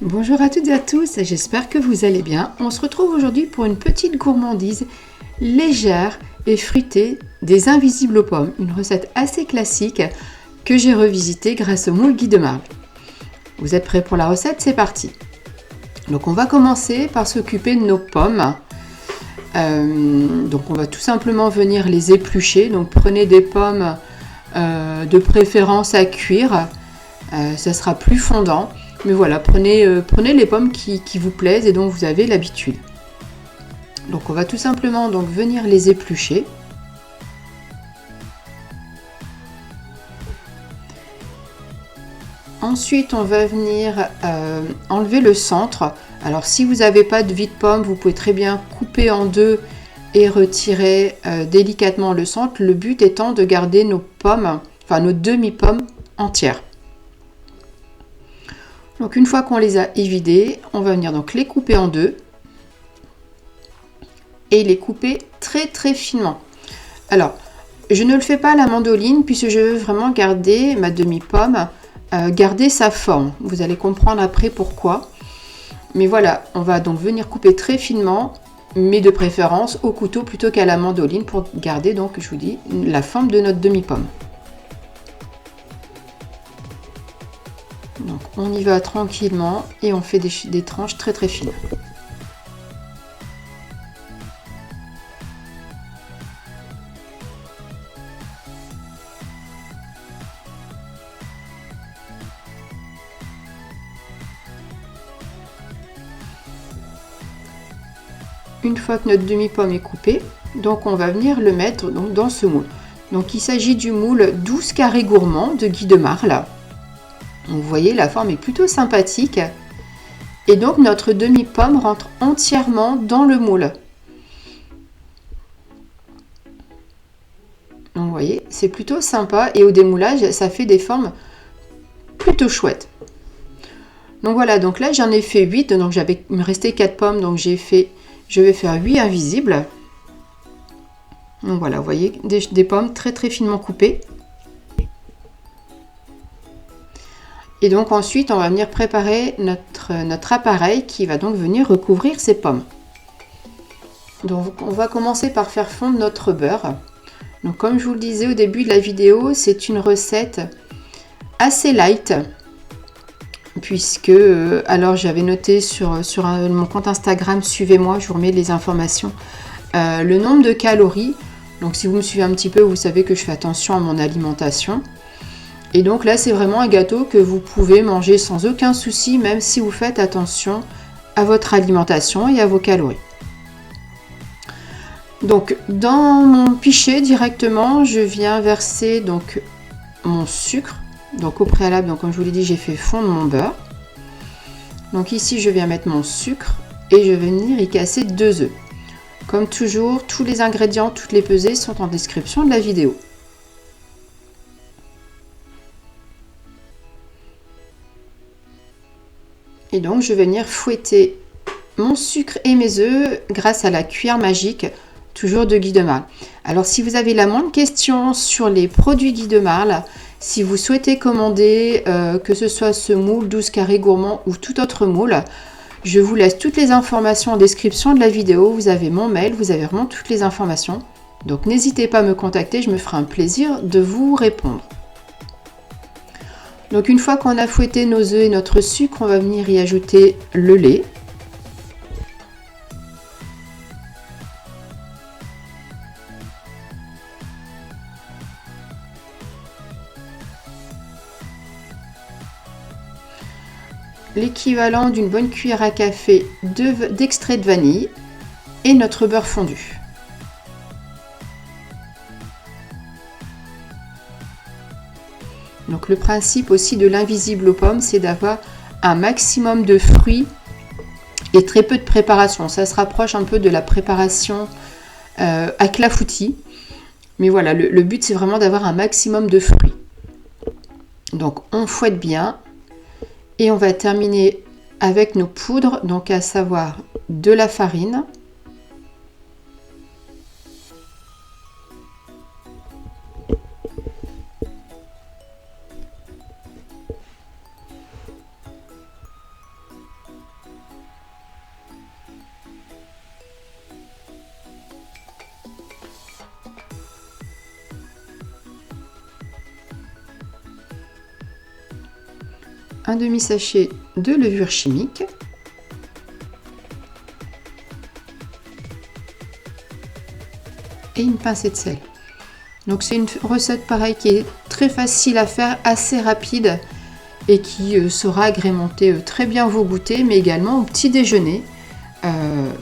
Bonjour à toutes et à tous, j'espère que vous allez bien. On se retrouve aujourd'hui pour une petite gourmandise légère et fruitée des invisibles aux pommes. Une recette assez classique que j'ai revisitée grâce au moule Guy de Marle. Vous êtes prêts pour la recette? C'est parti. Donc on va commencer par s'occuper de nos pommes. Donc on va tout simplement venir les éplucher. Donc prenez des pommes de préférence à cuire, ça sera plus fondant. Mais voilà, prenez les pommes qui vous plaisent et dont vous avez l'habitude. Donc on va tout simplement donc venir les éplucher. Ensuite, on va venir enlever le centre. Alors si vous n'avez pas de vie de pomme, vous pouvez très bien couper en deux et retirer délicatement le centre. Le but étant de garder nos pommes, enfin nos demi-pommes entières. Donc une fois qu'on les a évidées, on va venir donc les couper en deux et les couper très très finement. Alors, je ne le fais pas à la mandoline puisque je veux vraiment garder ma demi-pomme, garder sa forme. Vous allez comprendre après pourquoi. Mais voilà, on va donc venir couper très finement, mais de préférence au couteau plutôt qu'à la mandoline pour garder donc, je vous dis, la forme de notre demi-pomme. Donc on y va tranquillement et on fait des tranches très très fines. Une fois que notre demi-pomme est coupée, donc on va venir le mettre donc dans ce moule. Donc il s'agit du moule 12 carrés gourmands de Guy de Marle. Vous voyez, la forme est plutôt sympathique. Et donc notre demi-pomme rentre entièrement dans le moule. Donc vous voyez, c'est plutôt sympa et au démoulage, ça fait des formes plutôt chouettes. Donc voilà, donc là j'en ai fait 8, donc il me restait 4 pommes, donc je vais faire 8 invisibles. Donc voilà, vous voyez, des pommes très très finement coupées. Et donc ensuite, on va venir préparer notre appareil qui va donc venir recouvrir ces pommes. Donc on va commencer par faire fondre notre beurre. Donc comme je vous le disais au début de la vidéo, c'est une recette assez light. Puisque, alors j'avais noté sur mon compte Instagram, suivez-moi, je vous remets les informations, le nombre de calories. Donc si vous me suivez un petit peu, vous savez que je fais attention à mon alimentation. Et donc là, c'est vraiment un gâteau que vous pouvez manger sans aucun souci, même si vous faites attention à votre alimentation et à vos calories. Donc dans mon pichet directement, je viens verser donc mon sucre. Donc au préalable, donc comme je vous l'ai dit, j'ai fait fondre mon beurre. Donc ici, je viens mettre mon sucre et je vais venir y casser 2 œufs. Comme toujours, tous les ingrédients, toutes les pesées sont en description de la vidéo. Et donc, je vais venir fouetter mon sucre et mes œufs grâce à la cuillère magique, toujours de Guy de Marle. Alors, si vous avez la moindre question sur les produits Guy de Marle, si vous souhaitez commander, que ce soit ce moule 12 carrés gourmand ou tout autre moule, je vous laisse toutes les informations en description de la vidéo. Vous avez mon mail, vous avez vraiment toutes les informations. Donc, n'hésitez pas à me contacter, je me ferai un plaisir de vous répondre. Donc une fois qu'on a fouetté nos œufs et notre sucre, on va venir y ajouter le lait. L'équivalent d'une bonne cuillère à café d'extrait de vanille et notre beurre fondu. Donc le principe aussi de l'invisible aux pommes, c'est d'avoir un maximum de fruits et très peu de préparation. Ça se rapproche un peu de la préparation à clafoutis. Mais voilà, le but c'est vraiment d'avoir un maximum de fruits. Donc on fouette bien et on va terminer avec nos poudres, donc à savoir de la farine, un demi-sachet de levure chimique. Et une pincée de sel. Donc c'est une recette pareille qui est très facile à faire, assez rapide et qui saura agrémenter très bien vos goûters, mais également au petit déjeuner.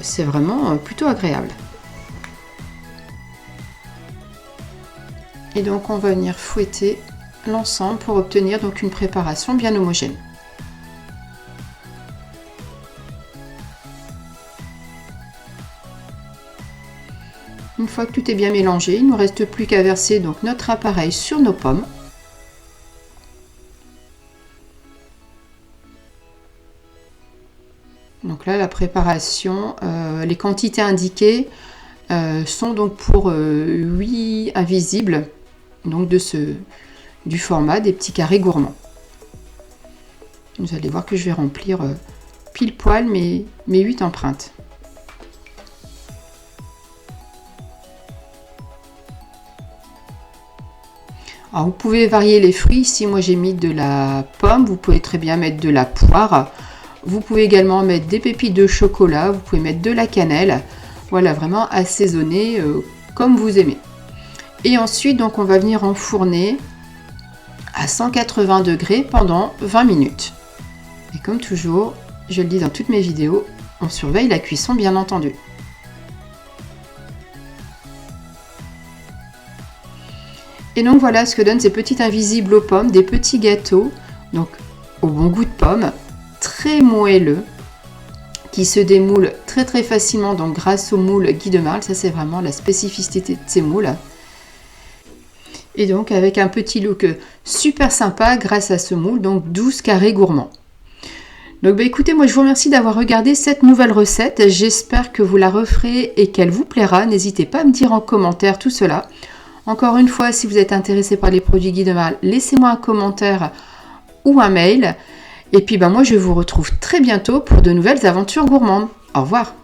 C'est vraiment plutôt agréable. Et donc on va venir fouetter l'ensemble pour obtenir donc une préparation bien homogène. Une fois que tout est bien mélangé, il ne nous reste plus qu'à verser donc notre appareil sur nos pommes. Donc là, la préparation, les quantités indiquées sont donc pour 8 invisibles, donc du format des petits carrés gourmands. Vous allez voir que je vais remplir pile poil mes 8 empreintes. Alors, vous pouvez varier les fruits. Ici, moi j'ai mis de la pomme, vous pouvez très bien mettre de la poire. Vous pouvez également mettre des pépites de chocolat, vous pouvez mettre de la cannelle. Voilà, vraiment assaisonner comme vous aimez. Et ensuite, donc, on va venir enfourner à 180 degrés pendant 20 minutes. Et comme toujours, je le dis dans toutes mes vidéos, on surveille la cuisson bien entendu. Et donc voilà ce que donnent ces petits invisibles aux pommes, des petits gâteaux, donc au bon goût de pomme, très moelleux, qui se démoulent très facilement donc grâce au moule Guy de Marle. Ça c'est vraiment la spécificité de ces moules. Et donc avec un petit look super sympa grâce à ce moule, donc 12 carrés gourmands. Donc écoutez, moi je vous remercie d'avoir regardé cette nouvelle recette. J'espère que vous la referez et qu'elle vous plaira. N'hésitez pas à me dire en commentaire tout cela. Encore une fois, si vous êtes intéressé par les produits Guy de Marle, laissez-moi un commentaire ou un mail. Et puis moi je vous retrouve très bientôt pour de nouvelles aventures gourmandes. Au revoir.